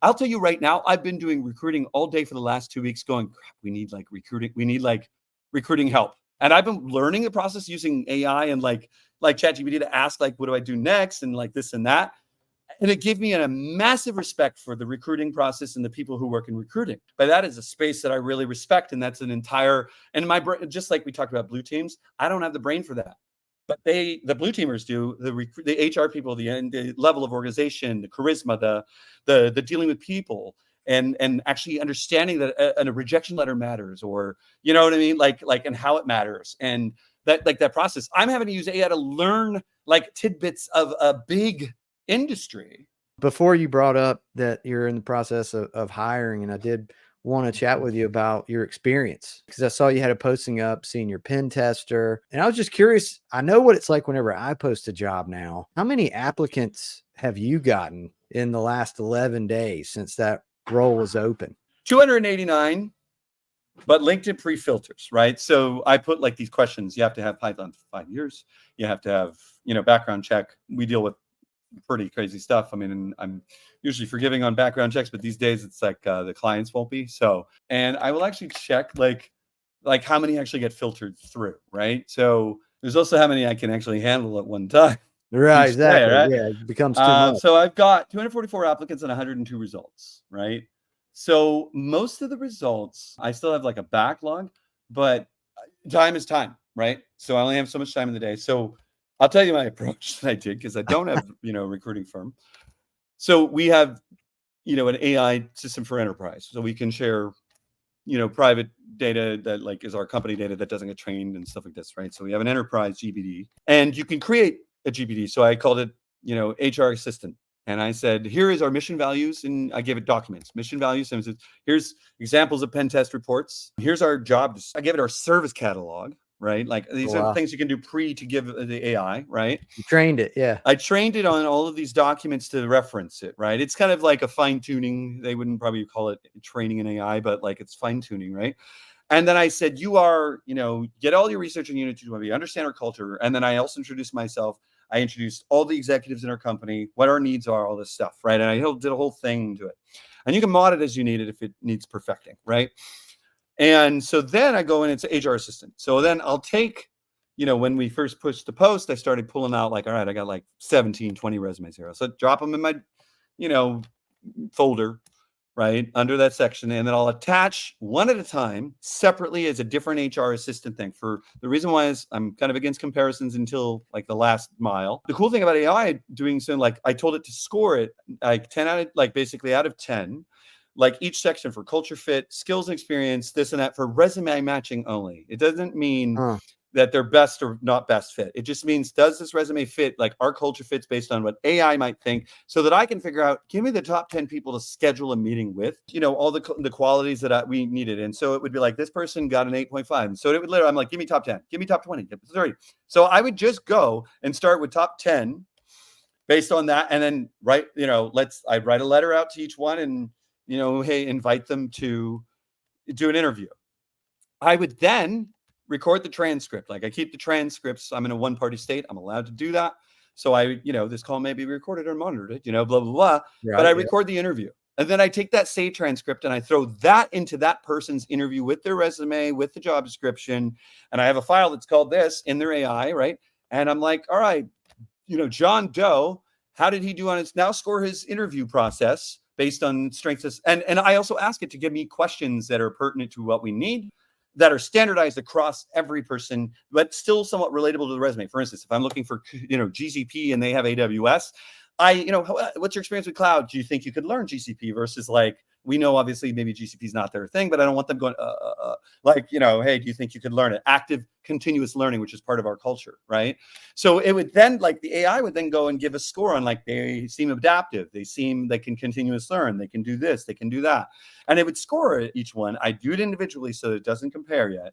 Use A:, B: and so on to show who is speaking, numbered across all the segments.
A: I'll tell you right now, I've been doing recruiting all day for the last 2 weeks going, crap, we need like recruiting. We need like recruiting help. And I've been learning the process using AI and like ChatGPT to ask like, what do I do next? And like this and that. And it gave me a massive respect for the recruiting process and the people who work in recruiting. But that is a space that I really respect. And that's an entire, and my brain, just like we talked about blue teams, I don't have the brain for that. But the blue teamers do, the HR people, the level of organization, the charisma, the dealing with people, and actually understanding that a rejection letter matters, or you know what I mean, and how it matters, and that process. I'm having to use AI to learn like tidbits of a big industry.
B: Before you brought up that you're in the process of hiring, and I did want to chat with you about your experience because I saw you had a posting up, senior pen tester. And I was just curious. I know what it's like whenever I post a job now. How many applicants have you gotten in the last 11 days since that role was open?
A: 289, but LinkedIn pre-filters, right? So I put like these questions. You have to have Python for 5 years. You have to have, background check. We deal with pretty crazy stuff. I mean, I'm usually forgiving on background checks, but these days it's like the clients won't be. So, and I will actually check like how many actually get filtered through, right? So there's also how many I can actually handle at one time.
B: Right, exactly.
A: Day, right?
B: Yeah, it becomes too much.
A: So I've got 244 applicants and 102 results, right? So most of the results, I still have like a backlog, but time is time, right? So I only have so much time in the day. So I'll tell you my approach that I did because I don't have, a recruiting firm. So we have, an AI system for enterprise. So we can share, private data that like is our company data that doesn't get trained and stuff like this, right? So we have an enterprise GBD and you can create a GBD. So I called it, HR assistant. And I said, here is our mission values. And I gave it documents, mission values. And said, here's examples of pen test reports. Here's our job. I gave it our service catalog, right? Like these are things you can do to give the AI, right?
B: You trained it. Yeah.
A: I trained it on all of these documents to reference it, right? It's kind of like a fine tuning. They wouldn't probably call it training in AI, but like it's fine tuning, right? And then I said, you are, get all your research in Unit 220, understand our culture. And then I also introduced myself. I introduced all the executives in our company, what our needs are, all this stuff, right? And I did a whole thing to it. And you can mod it as you need it if it needs perfecting, right? And so then I go in, it's HR assistant. So then I'll take, when we first pushed the post, I started pulling out like, all right, I got like 17, 20 resumes here. So drop them in my, folder, right, under that section. And then I'll attach one at a time separately as a different HR assistant thing. For the reason why is I'm kind of against comparisons until like the last mile. The cool thing about AI doing so, like I told it to score it like 10 out of like basically out of 10, like each section for culture fit, skills and experience, this and that for resume matching only. It doesn't mean that they're best or not best fit. It just means, does this resume fit like our culture fits based on what AI might think, so that I can figure out, give me the top 10 people to schedule a meeting with, all the qualities that we needed. And so it would be like, this person got an 8.5. And so it would literally, I'm like, give me top 10, give me top 20, give me 30. So I would just go and start with top 10 based on that. And then I'd write a letter out to each one and, hey, invite them to do an interview. I would then record the transcript. Like I keep the transcripts. I'm in a one-party state. I'm allowed to do that. So this call may be recorded or monitored, blah, blah, blah. Right, but I record the interview. And then I take that saved transcript and I throw that into that person's interview with their resume, with the job description. And I have a file that's called this in their AI, right? And I'm like, all right, John Doe, how did he do on his, now score his interview process based on strengths. And I also ask it to give me questions that are pertinent to what we need, that are standardized across every person, but still somewhat relatable to the resume. For instance, if I'm looking for, GCP and they have AWS, what's your experience with cloud? Do you think you could learn GCP versus like, we know obviously maybe GCP is not their thing, but I don't want them going, hey, do you think you could learn it? Active continuous learning, which is part of our culture, right? So it would then, like the AI would then go and give a score on like, they seem adaptive, they can continuous learn, they can do this, they can do that. And it would score each one. I do it individually so it doesn't compare yet.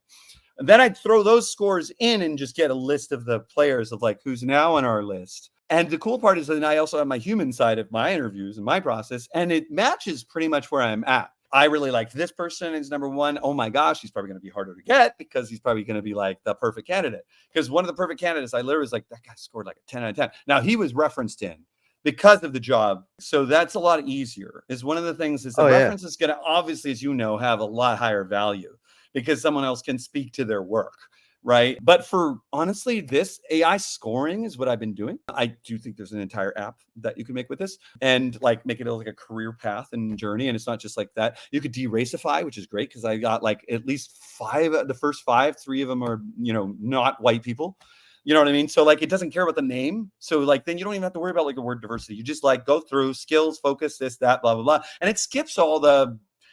A: And then I'd throw those scores in and just get a list of the players of like who's now on our list. And the cool part is that I also have my human side of my interviews and my process, and it matches pretty much where I'm at. I really like this person is number one. Oh my gosh, he's probably going to be harder to get because he's probably going to be like the perfect candidate. Because one of the perfect candidates, I literally was like, that guy scored like a 10 out of 10. Now he was referenced in because of the job. So that's a lot easier. Is one of the things is the
B: Oh, yeah.
A: reference is going to obviously, as you know, have a lot higher value because someone else can speak to their work. Right. But for honestly, this AI scoring is what I've been doing. I do think there's an entire app that you can make with this and like make it like a career path and journey. And it's not just like that. You could de-racify, which is great because I got like at least 5, the first 5, 3 of them are, not white people. You know what I mean? So like it doesn't care about the name. So like then you don't even have to worry about like the word diversity. You just like go through skills, focus, this, that, blah, blah, blah. And it skips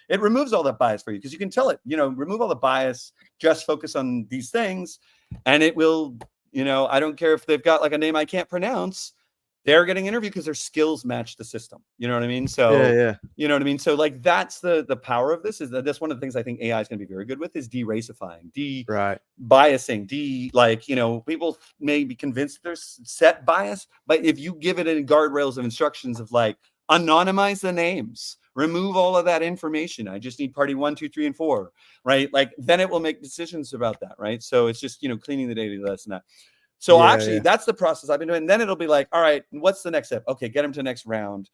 A: it removes all that bias for you because you can tell it, remove all the bias, just focus on these things. And it will, I don't care if they've got like a name I can't pronounce, they're getting interviewed because their skills match the system. You know what I mean? So,
B: Yeah.
A: you know what I mean? So like, that's the power of this is that that's one of the things I think AI is going to be very good with is de-racifying,
B: Right.
A: biasing, people may be convinced there's set bias, but if you give it in guardrails of instructions of like, anonymize the names, remove all of that information. I just need party 1, 2, 3, and 4, right? Like then it will make decisions about that, right? So it's just, cleaning the data, this and that. So actually, that's the process I've been doing. And then it'll be like, all right, what's the next step? Okay, get them to the next round.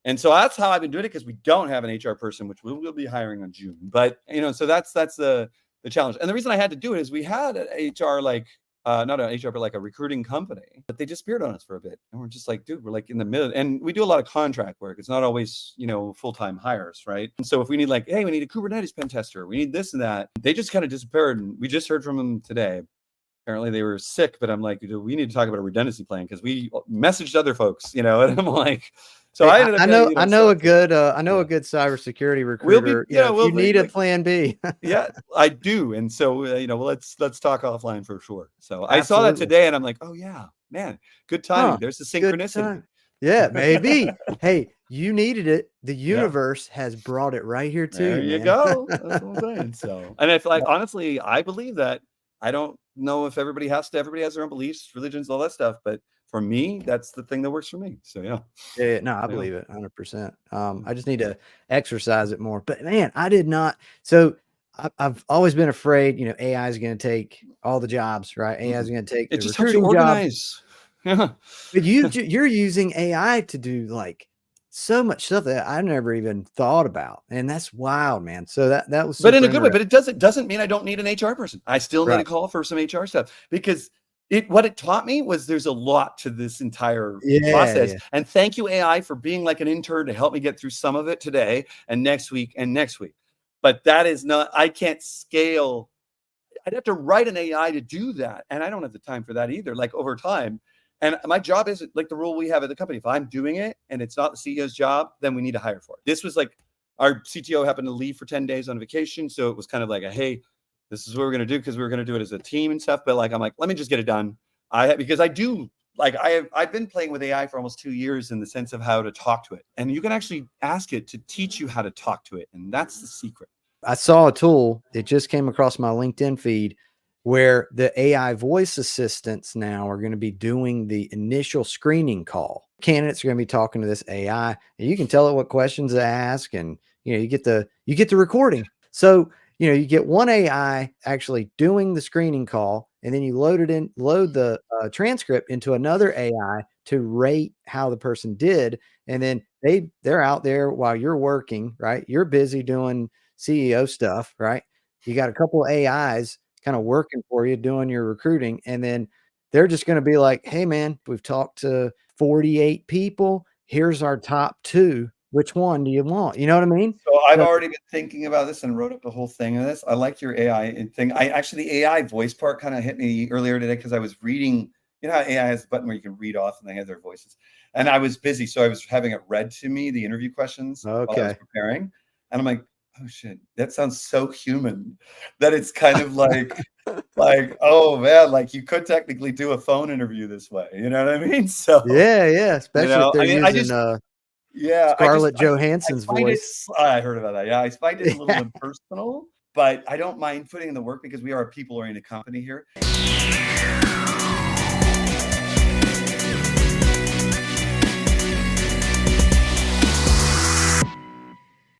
A: And so that's how I've been doing it because we don't have an HR person, which we will be hiring on June. But so that's the challenge. And the reason I had to do it is we had an HR not an HR, but like a recruiting company, but they disappeared on us for a bit. And we're just like, dude, we're like in the middle. And we do a lot of contract work. It's not always, full-time hires, right? And so if we need like, hey, we need a Kubernetes pen tester, we need this and that, they just kind of disappeared. And we just heard from them today. Apparently they were sick, but I'm like, we need to talk about a redundancy plan because we messaged other folks, and I'm like, so
B: Hey,
A: I ended up
B: I know a good
A: yeah.
B: good cybersecurity
A: We'll be,
B: recruiter. If you need a
A: like,
B: plan B.
A: yeah, I do. And so, let's talk offline for sure. So I saw that
B: Absolutely.
A: today and I'm like, oh yeah, man, good timing. There's the
B: Good
A: synchronicity.
B: time. Yeah, maybe. Hey, you needed it. The
A: Yeah.
B: universe has brought it right here to
A: There
B: you,
A: you
B: man.
A: go. That's what I'm saying. So, and if like, honestly, I believe that. I don't know if everybody has their own beliefs, religions, all that stuff. But for me, that's the thing that works for me. So yeah.
B: Yeah, no, I
A: Yeah.
B: believe it 100%. I just need to exercise it more. But man, I did not. So I've always been afraid, AI is going to take all the jobs, right? AI is going to take
A: It
B: the
A: just helps you
B: recruiting jobs.
A: organize. Yeah.
B: But you're using AI to do like so much stuff that I never even thought about, and that's wild, man. So that was
A: But in
B: super
A: a good way. But
B: interesting.
A: it doesn't mean I don't need an HR person. I still need a
B: Right.
A: call for some HR stuff because what it taught me was there's a lot to this entire process.
B: Yeah.
A: And thank you, AI, for being like an intern to help me get through some of it today and next week and next week. But that is not, I can't scale. I'd have to write an AI to do that. And I don't have the time for that either, like over time. And my job isn't like the rule we have at the company. If I'm doing it and it's not the CEO's job, then we need to hire for it. This was like our CTO happened to leave for 10 days on vacation. So it was kind of like hey, this is what we're going to do because we were going to do it as a team and stuff. But like, I'm like, let me just get it done. Because I do like, I've been playing with AI for almost 2 years in the sense of how to talk to it. And you can actually ask it to teach you how to talk to it. And that's the secret.
B: I saw a tool. It just came across my LinkedIn feed where the AI voice assistants now are going to be doing the initial screening call. Candidates are going to be talking to this AI, and you can tell it what questions to ask, and you get the recording. So you get one AI actually doing the screening call, and then you load the transcript into another AI to rate how the person did, and then they're out there while you're working, right? You're busy doing CEO stuff, right? You got a couple of AIs kind of working for you, doing your recruiting, and then they're just going to be like, "Hey, man, we've talked to 48 people. Here's our top 2. Which one do you want?" You know what I mean?
A: So I've
B: So,
A: already been thinking about this and wrote up the whole thing of this. I like your AI thing. The AI voice part kind of hit me earlier today because I was reading. You know how AI has a button where you can read off and they have their voices. And I was busy, so I was having it read to me, the interview questions while I was
B: okay.
A: preparing. And I'm like, oh shit, that sounds so human that it's kind of like oh man, like you could technically do a phone interview this way. You know what I mean? So
B: Yeah, especially if they're
A: I mean,
B: using
A: yeah,
B: Scarlett
A: I
B: Johansson's
A: find it.
B: voice.
A: I heard about that. Yeah, I find it a little
B: Yeah.
A: impersonal, but I don't mind putting in the work because we are a people-oriented company here.